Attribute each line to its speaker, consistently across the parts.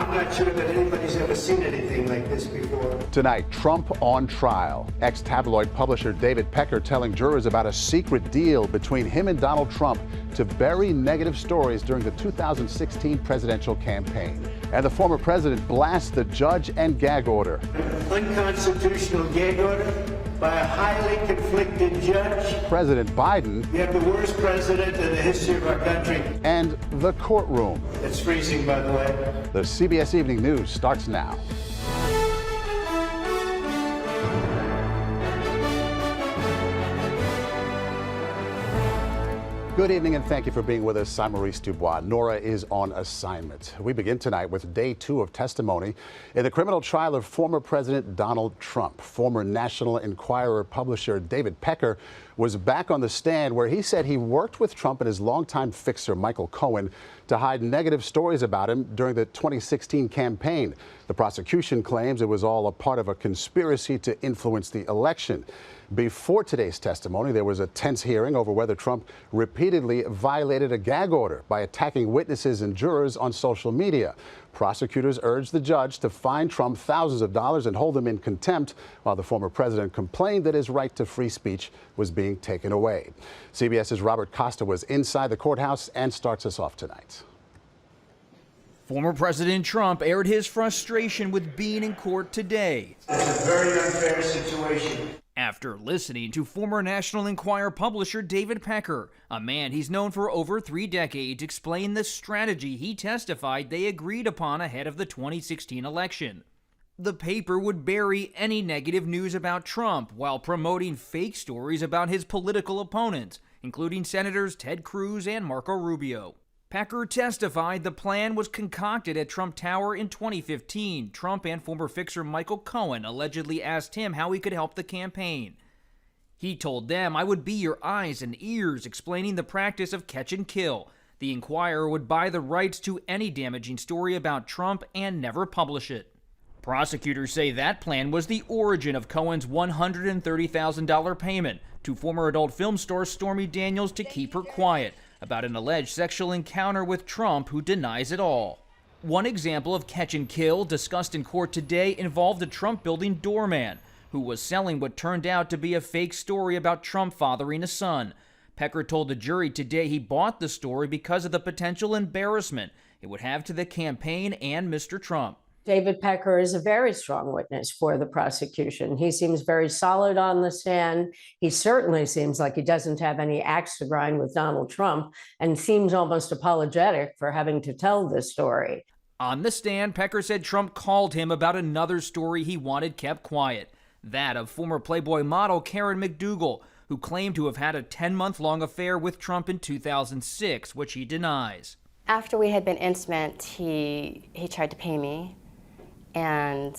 Speaker 1: I'm not sure that anybody's ever seen anything like this before.
Speaker 2: Tonight, Trump on trial. Ex-tabloid publisher David Pecker telling jurors about a secret deal between him and Donald Trump to bury negative stories during the 2016 presidential campaign. And the former president blasts the judge and gag order.
Speaker 1: Unconstitutional gag order by a highly conflicted judge.
Speaker 2: President Biden.
Speaker 1: We have the worst president in the history of our country.
Speaker 2: And the courtroom.
Speaker 1: It's freezing, by the way.
Speaker 2: The CBS Evening News starts now. Good evening and thank you for being with us. I'm Maurice Dubois. Nora is on assignment. We begin tonight with day 2 of testimony in the criminal trial of former President Donald Trump. Former National Enquirer publisher David Pecker was back on the stand where he said he worked with Trump and his longtime fixer Michael Cohen to hide negative stories about him during the 2016 campaign. The prosecution claims it was all a part of a conspiracy to influence the election. Before today's testimony, there was a tense hearing over whether Trump repeatedly violated a gag order by attacking witnesses and jurors on social media. Prosecutors urged the judge to fine Trump thousands of dollars and hold him in contempt, while the former president complained that his right to free speech was being taken away. CBS's Robert Costa was inside the courthouse and starts us off tonight.
Speaker 3: Former President Trump aired his frustration with being in court today.
Speaker 1: It's a very unfair situation.
Speaker 3: After listening to former National Enquirer publisher David Pecker, a man he's known for over 3 decades, explain the strategy he testified they agreed upon ahead of the 2016 election. The paper would bury any negative news about Trump while promoting fake stories about his political opponents, including Senators Ted Cruz and Marco Rubio. Pecker testified the plan was concocted at Trump Tower in 2015. Trump and former fixer Michael Cohen allegedly asked him how he could help the campaign. He told them, "I would be your eyes and ears," explaining the practice of catch and kill. The Enquirer would buy the rights to any damaging story about Trump and never publish it. Prosecutors say that plan was the origin of Cohen's $130,000 payment to former adult film star Stormy Daniels to keep her quiet about an alleged sexual encounter with Trump, who denies it all. One example of catch and kill discussed in court today involved a Trump building doorman who was selling what turned out to be a fake story about Trump fathering a son. Pecker told the jury today he bought the story because of the potential embarrassment it would have to the campaign and Mr. Trump.
Speaker 4: David Pecker is a very strong witness for the prosecution. He seems very solid on the stand. He certainly seems like he doesn't have any axe to grind with Donald Trump and seems almost apologetic for having to tell this story.
Speaker 3: On the stand, Pecker said Trump called him about another story he wanted kept quiet, that of former Playboy model Karen McDougal, who claimed to have had a 10-month-long affair with Trump in 2006, which he denies.
Speaker 5: After we had been intimate, he tried to pay me. And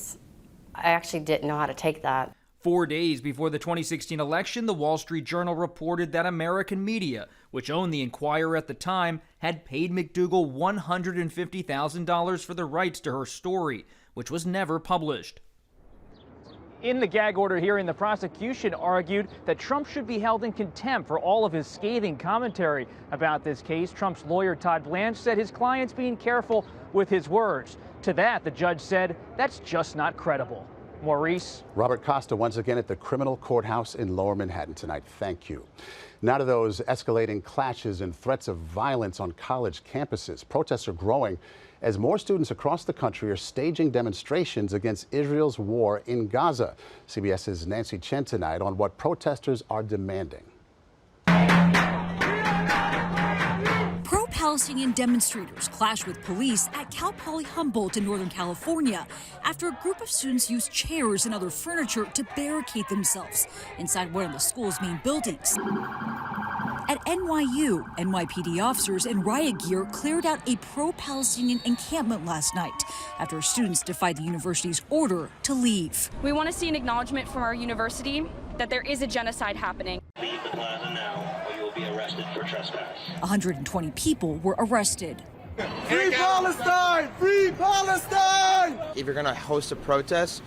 Speaker 5: I actually didn't know how to take that.
Speaker 3: 4 days before the 2016 election, the Wall Street Journal reported that American media, which owned the Enquirer at the time, had paid McDougal $150,000 for the rights to her story, which was never published.
Speaker 6: In the gag order hearing, the prosecution argued that Trump should be held in contempt for all of his scathing commentary about this case. Trump's lawyer, Todd Blanche, said his client's being careful with his words. To that, the judge said, that's just not credible. Maurice.
Speaker 2: Robert Costa once again at the criminal courthouse in Lower Manhattan tonight. Thank you. Now to those escalating clashes and threats of violence on college campuses. Protests are growing as more students across the country are staging demonstrations against Israel's war in Gaza. CBS's Nancy Chen tonight on what protesters are demanding.
Speaker 7: Pro-Palestinian demonstrators clashed with police at Cal Poly Humboldt in Northern California after a group of students used chairs and other furniture to barricade themselves inside one of the school's main buildings. At NYU, NYPD officers in riot gear cleared out a pro-Palestinian encampment last night after students defied the university's order to leave.
Speaker 8: We want to see an acknowledgement from our university that there is a genocide happening.
Speaker 9: Leave the plaza now, or you will be arrested for trespass.
Speaker 7: 120 people were arrested.
Speaker 10: Free Palestine! Free Palestine!
Speaker 11: If you're going to host a protest,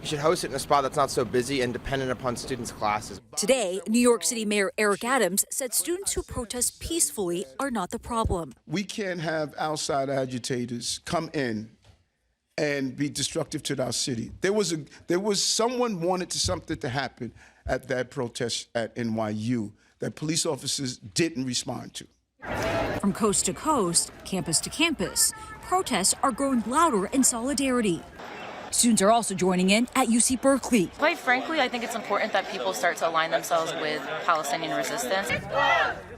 Speaker 11: you should host it in a spot that's not so busy and dependent upon students' classes.
Speaker 7: Today, New York City Mayor Eric Adams said students who protest peacefully are not the problem.
Speaker 10: We can't have outside agitators come in and be destructive to our city. Someone wanted something to happen at that protest at NYU that police officers didn't respond to.
Speaker 7: From coast to coast, campus to campus, protests are growing louder in solidarity. Students are also joining in at UC Berkeley.
Speaker 12: Quite frankly, I think it's important that people start to align themselves with Palestinian resistance.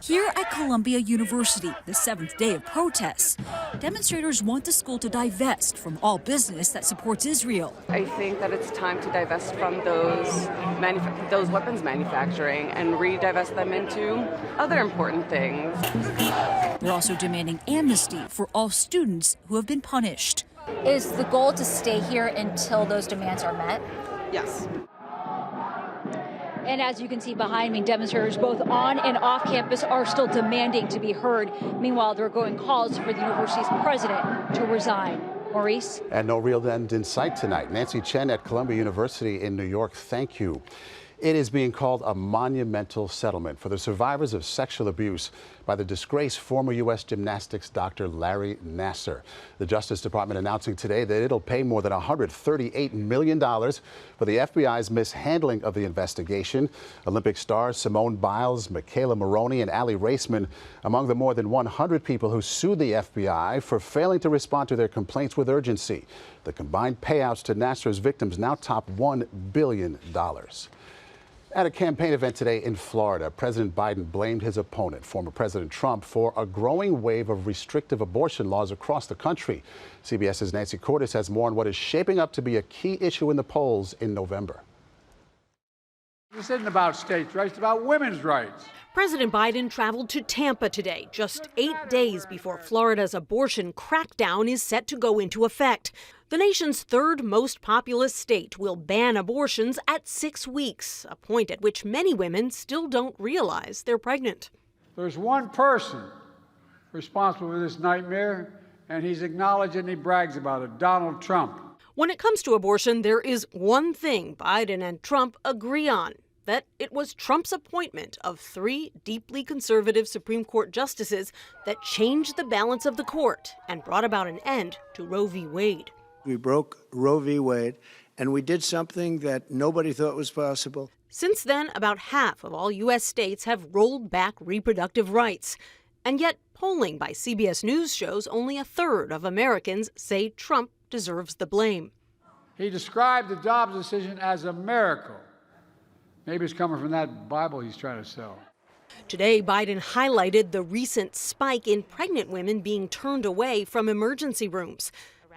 Speaker 7: Here at Columbia University, the 7th day of protests, demonstrators want the school to divest from all business that supports Israel.
Speaker 13: I think that it's time to divest from those weapons manufacturing and re-divest them into other important things.
Speaker 7: They're also demanding amnesty for all students who have been punished.
Speaker 14: Is the goal to stay here until those demands are met?
Speaker 13: Yes.
Speaker 14: And as you can see behind me, demonstrators both on and off campus are still demanding to be heard. Meanwhile, there are growing calls for the university's president to resign. Maurice?
Speaker 2: And no real end in sight tonight. Nancy Chen at Columbia University in New York, thank you. It is being called a monumental settlement for the survivors of sexual abuse by the disgraced former U.S. gymnastics doctor Larry Nassar. The Justice Department announcing today that it'll pay more than $138 million for the FBI's mishandling of the investigation. Olympic stars Simone Biles, Michaela Maroney, and Allie Raceman among the more than 100 people who sued the FBI for failing to respond to their complaints with urgency. The combined payouts to Nassar's victims now top $1 billion. At a campaign event today in Florida, President Biden blamed his opponent, former President Trump, for a growing wave of restrictive abortion laws across the country. CBS's Nancy Cordes has more on what is shaping up to be a key issue in the polls in November.
Speaker 15: This isn't about states' rights, it's about women's rights.
Speaker 16: President Biden traveled to Tampa today, just 8 days before Florida's abortion crackdown is set to go into effect. The nation's third most populous state will ban abortions at 6 weeks, a point at which many women still don't realize they're pregnant.
Speaker 15: There's one person responsible for this nightmare, and he's acknowledged and he brags about it, Donald Trump.
Speaker 16: When it comes to abortion, there is one thing Biden and Trump agree on, that it was Trump's appointment of 3 deeply conservative Supreme Court justices that changed the balance of the court and brought about an end to Roe v. Wade.
Speaker 17: We broke Roe v. Wade, and we did something that nobody thought was possible.
Speaker 16: Since then, about half of all U.S. states have rolled back reproductive rights. And yet, polling by CBS News shows only a third of Americans say Trump deserves the blame.
Speaker 15: He described the Dobbs decision as a miracle. Maybe it's coming from that Bible he's trying to sell.
Speaker 16: Today, Biden highlighted the recent spike in pregnant women being turned away from emergency rooms.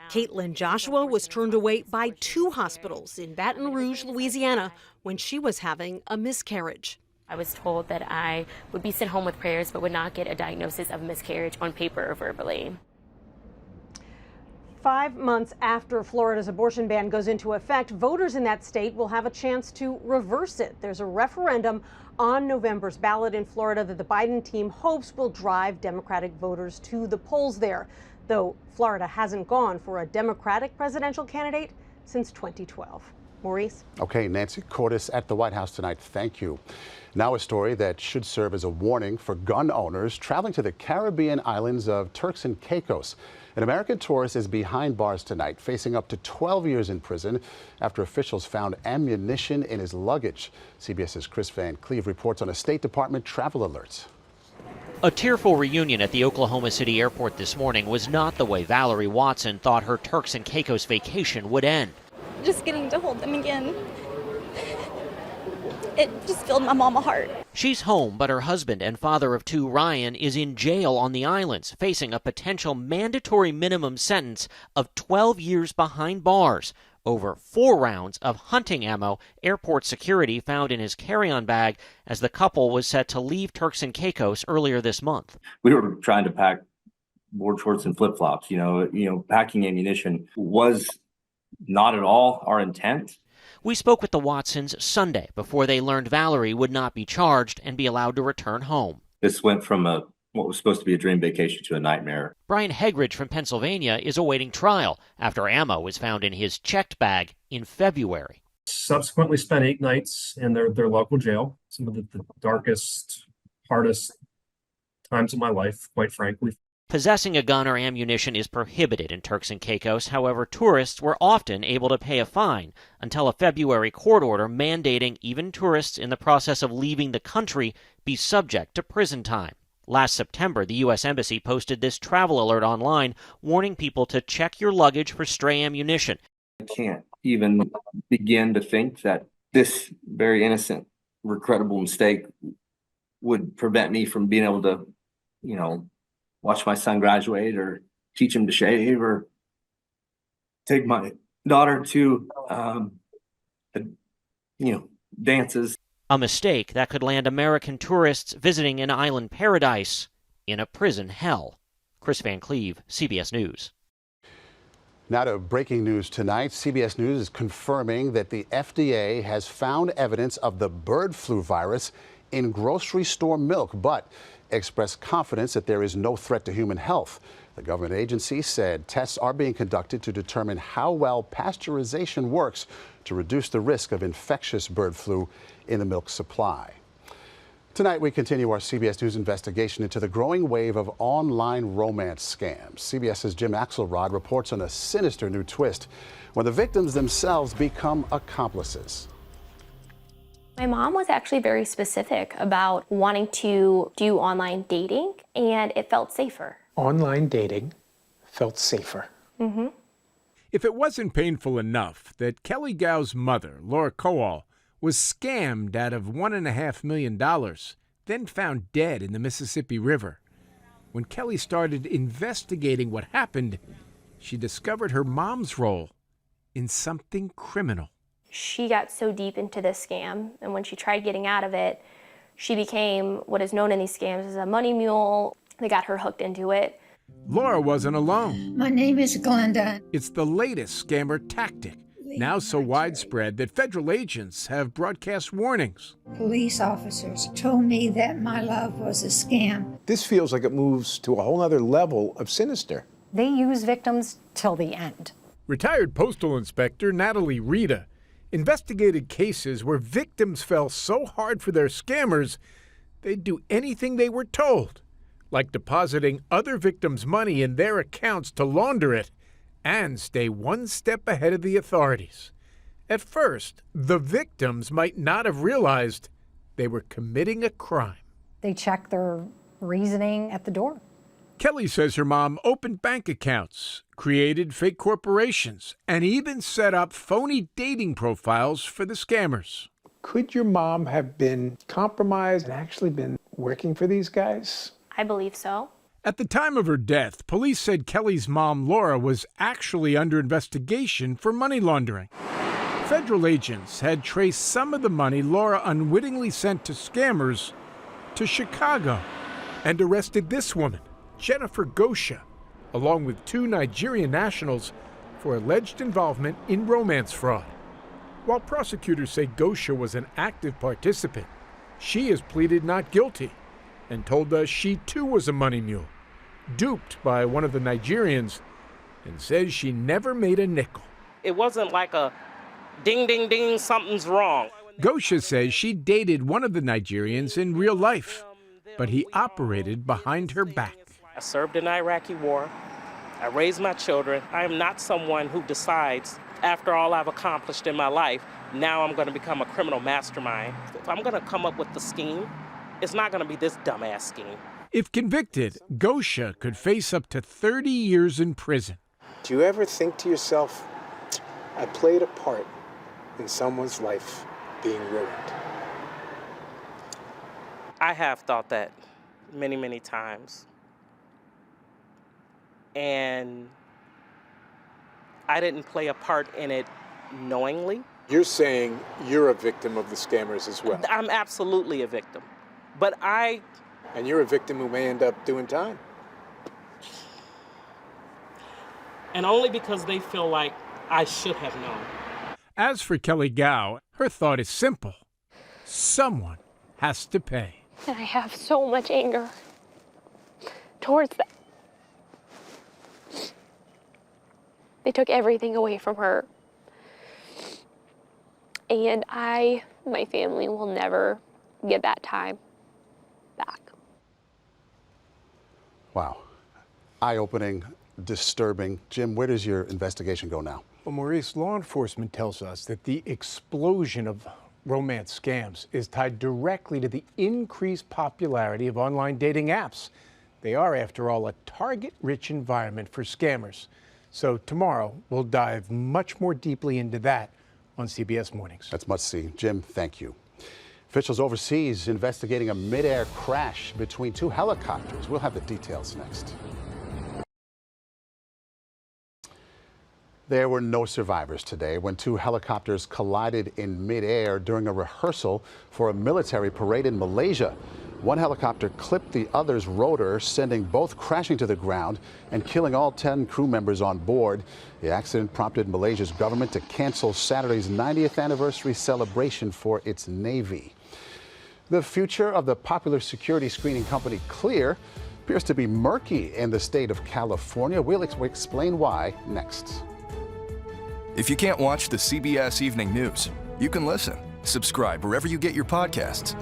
Speaker 16: Caitlin Joshua was turned away by 2 hospitals in Baton Rouge, Louisiana, when she was having a miscarriage.
Speaker 18: I was told that I would be sent home with prayers but would not get a diagnosis of miscarriage on paper or verbally.
Speaker 16: 5 months after Florida's abortion ban goes into effect, voters in that state will have a chance to reverse it. There's a referendum on November's ballot in Florida that the Biden team hopes will drive Democratic voters to the polls there, though Florida hasn't gone for a Democratic presidential candidate since 2012. Maurice?
Speaker 2: Okay, Nancy Cordes at the White House tonight. Thank you. Now a story that should serve as a warning for gun owners traveling to the Caribbean islands of Turks and Caicos. An American tourist is behind bars tonight, facing up to 12 years in prison after officials found ammunition in his luggage. CBS's Chris Van Cleve reports on a State Department travel alert.
Speaker 19: A tearful reunion at the Oklahoma City airport this morning was not the way Valerie Watson thought her Turks and Caicos vacation would end.
Speaker 20: Just getting to hold them again, it just filled my mama heart.
Speaker 19: She's home, but her husband and father of 2, Ryan, is in jail on the islands, facing a potential mandatory minimum sentence of 12 years behind bars over 4 rounds of hunting ammo airport security found in his carry-on bag as the couple was set to leave Turks and Caicos earlier this month.
Speaker 21: We were trying to pack board shorts and flip-flops. Packing ammunition was not at all our intent.
Speaker 19: We spoke with the Watsons Sunday before they learned Valerie would not be charged and be allowed to return home.
Speaker 21: This went from what was supposed to be a dream vacation to a nightmare.
Speaker 19: Brian Hegridge from Pennsylvania is awaiting trial after ammo was found in his checked bag in February.
Speaker 22: Subsequently spent 8 nights in their local jail, some of the darkest, hardest times of my life, quite frankly.
Speaker 19: Possessing a gun or ammunition is prohibited in Turks and Caicos. However, tourists were often able to pay a fine until a February court order mandating even tourists in the process of leaving the country be subject to prison time. Last September, the U.S. Embassy posted this travel alert online, warning people to check your luggage for stray ammunition.
Speaker 21: I can't even begin to think that this very innocent, regrettable mistake would prevent me from being able to, watch my son graduate or teach him to shave or take my daughter to, dances.
Speaker 19: A mistake that could land American tourists visiting an island paradise in a prison hell. Chris Van Cleve, CBS News.
Speaker 2: Now to breaking news tonight. CBS News is confirming that the FDA has found evidence of the bird flu virus in grocery store milk, but expressed confidence that there is no threat to human health. The government agency said tests are being conducted to determine how well pasteurization works to reduce the risk of infectious bird flu in the milk supply. Tonight, we continue our CBS News investigation into the growing wave of online romance scams. CBS's Jim Axelrod reports on a sinister new twist when the victims themselves become accomplices.
Speaker 1: My mom was actually very specific about wanting to do online dating, and it felt safer.
Speaker 4: Online dating felt safer.
Speaker 1: Mm-hmm.
Speaker 23: If it wasn't painful enough that Kelly Gow's mother, Laura Kowal, was scammed out of $1.5 million, then found dead in the Mississippi River. When Kelly started investigating what happened, she discovered her mom's role in something criminal.
Speaker 1: She got so deep into this scam, and when she tried getting out of it, she became what is known in these scams as a money mule. They got her hooked into it.
Speaker 23: Laura wasn't alone.
Speaker 24: My name is Glenda.
Speaker 23: It's the latest scammer tactic, now so widespread that federal agents have broadcast warnings.
Speaker 24: Police officers told me that my love was a scam.
Speaker 4: This feels like it moves to a whole other level of sinister.
Speaker 25: They use victims till the end.
Speaker 23: Retired Postal Inspector Natalie Rita investigated cases where victims fell so hard for their scammers, they'd do anything they were told, like depositing other victims' money in their accounts to launder it and stay one step ahead of the authorities. At first, the victims might not have realized they were committing a crime.
Speaker 25: They check their reasoning at the door.
Speaker 23: Kelly says her mom opened bank accounts, created fake corporations, and even set up phony dating profiles for the scammers.
Speaker 4: Could your mom have been compromised and actually been working for these guys?
Speaker 1: I believe so.
Speaker 23: At the time of her death, police said Kelly's mom, Laura, was actually under investigation for money laundering. Federal agents had traced some of the money Laura unwittingly sent to scammers to Chicago and arrested this woman, Jennifer Gosha, along with 2 Nigerian nationals for alleged involvement in romance fraud. While prosecutors say Gosha was an active participant, she has pleaded not guilty and told us she too was a money mule, duped by one of the Nigerians, and says she never made a nickel.
Speaker 26: It wasn't like a ding, ding, ding, something's wrong.
Speaker 23: Gosha says she dated one of the Nigerians in real life, but he operated behind her back.
Speaker 26: I served in the Iraqi war. I raised my children. I am not someone who decides, after all I've accomplished in my life, now I'm going to become a criminal mastermind. If I'm going to come up with the scheme, it's not going to be this dumbass scheme.
Speaker 23: If convicted, Gosha could face up to 30 years in prison.
Speaker 4: Do you ever think to yourself, I played a part in someone's life being ruined?
Speaker 26: I have thought that many, many times. And I didn't play a part in it knowingly.
Speaker 4: You're saying you're a victim of the scammers as well?
Speaker 26: I'm absolutely a victim. But
Speaker 4: And you're a victim who may end up doing time.
Speaker 26: And only because they feel like I should have known.
Speaker 23: As for Kelly Gow, her thought is simple. Someone has to pay.
Speaker 1: And I have so much anger towards them. They took everything away from her. And my family will never get that time back.
Speaker 2: Wow. eye-opening, disturbing. Jim, where does your investigation go now?
Speaker 23: Well, Maurice, law enforcement tells us that the explosion of romance scams is tied directly to the increased popularity of online dating apps. They are, after all, a target-rich environment for scammers. So tomorrow, we'll dive much more deeply into that on CBS Mornings.
Speaker 2: That's must-see. Jim, thank you. Officials overseas investigating a mid-air crash between two helicopters. We'll have the details next. There were no survivors today when two helicopters collided in mid-air during a rehearsal for a military parade in Malaysia. One helicopter clipped the other's rotor, sending both crashing to the ground and killing all 10 crew members on board. The accident prompted Malaysia's government to cancel Saturday's 90th anniversary celebration for its Navy. The future of the popular security screening company Clear appears to be murky in the state of California. We'll explain why next.
Speaker 3: If you can't watch the CBS Evening News, you can listen. Subscribe wherever you get your podcasts.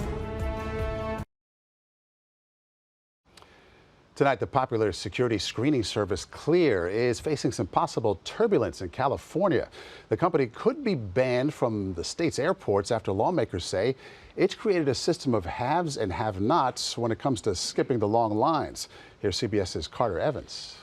Speaker 2: Tonight, the popular security screening service Clear is facing some possible turbulence in California. The company could be banned from the state's airports after lawmakers say it's created a system of haves and have-nots when it comes to skipping the long lines. Here's CBS's Carter Evans.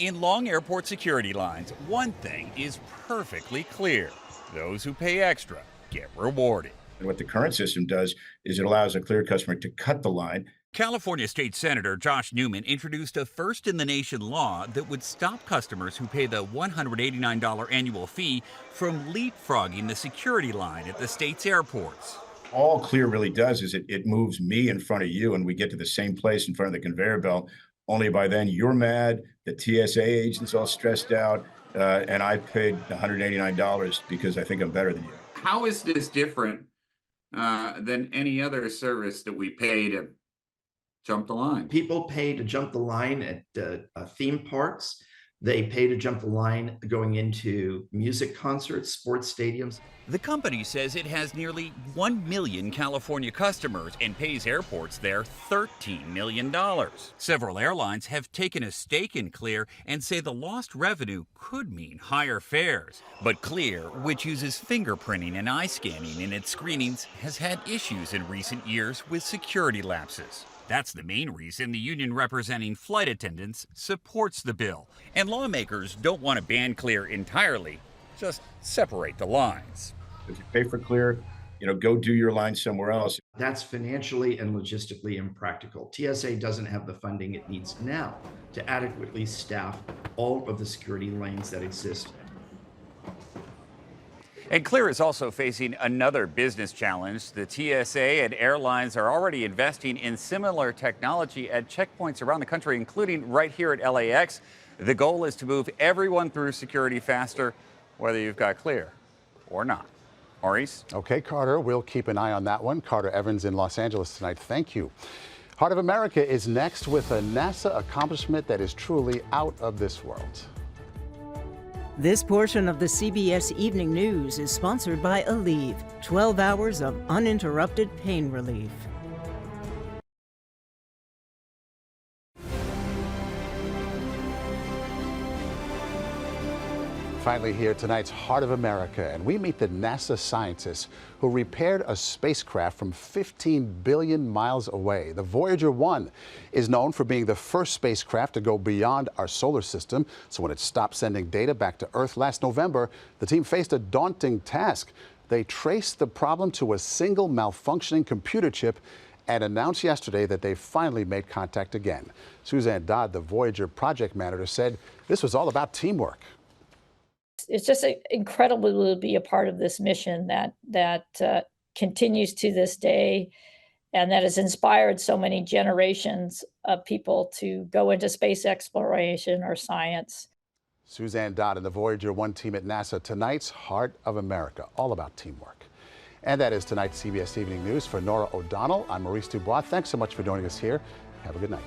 Speaker 5: In long airport security lines, one thing is perfectly clear. Those who pay extra get rewarded.
Speaker 6: And what the current system does is it allows a Clear customer to cut the line.
Speaker 5: California State Senator Josh Newman introduced a first-in-the-nation law that would stop customers who pay the $189 annual fee from leapfrogging the security line at the state's airports.
Speaker 6: All Clear really does is it moves me in front of you, and we get to the same place in front of the conveyor belt. Only by then you're mad, the TSA agent's all stressed out, and I paid $189 because I think I'm better than you.
Speaker 8: How is this different than any other service that we pay to jump the line?
Speaker 9: People pay to jump the line at theme parks. They pay to jump the line going into music concerts, sports stadiums.
Speaker 5: The company says it has nearly 1 million California customers and pays airports there $13 million. Several airlines have taken a stake in Clear and say the lost revenue could mean higher fares. But Clear, which uses fingerprinting and eye scanning in its screenings, has had issues in recent years with security lapses. That's the main reason the union representing flight attendants supports the bill. And lawmakers don't want to ban Clear entirely, just separate the lines.
Speaker 6: If you pay for Clear, go do your line somewhere else.
Speaker 9: That's financially and logistically impractical. TSA doesn't have the funding it needs now to adequately staff all of the security lanes that exist.
Speaker 5: And Clear is also facing another business challenge. The TSA and airlines are already investing in similar technology at checkpoints around the country, including right here at LAX. The goal is to move everyone through security faster, whether you've got Clear or not. Maurice?
Speaker 2: Okay, Carter, we'll keep an eye on that one. Carter Evans in Los Angeles tonight. Thank you. Heart of America is next with a NASA accomplishment that is truly out of this world.
Speaker 11: This portion of the CBS Evening News is sponsored by Aleve, 12 hours of uninterrupted pain relief.
Speaker 2: Finally here, tonight's Heart of America, and we meet the NASA scientists who repaired a spacecraft from 15 billion miles away. The Voyager 1 is known for being the first spacecraft to go beyond our solar system. So when it stopped sending data back to Earth last November, the team faced a daunting task. They traced the problem to a single malfunctioning computer chip and announced yesterday that they finally made contact again. Suzanne Dodd, the Voyager project manager, said this was all about teamwork.
Speaker 27: It's just incredible to be a part of this mission that continues to this day and that has inspired so many generations of people to go into space exploration or science.
Speaker 2: Suzanne Dodd and the Voyager 1 team at NASA, tonight's Heart of America, all about teamwork. And that is tonight's CBS Evening News. For Nora O'Donnell, I'm Maurice Dubois. Thanks so much for joining us here. Have a good night.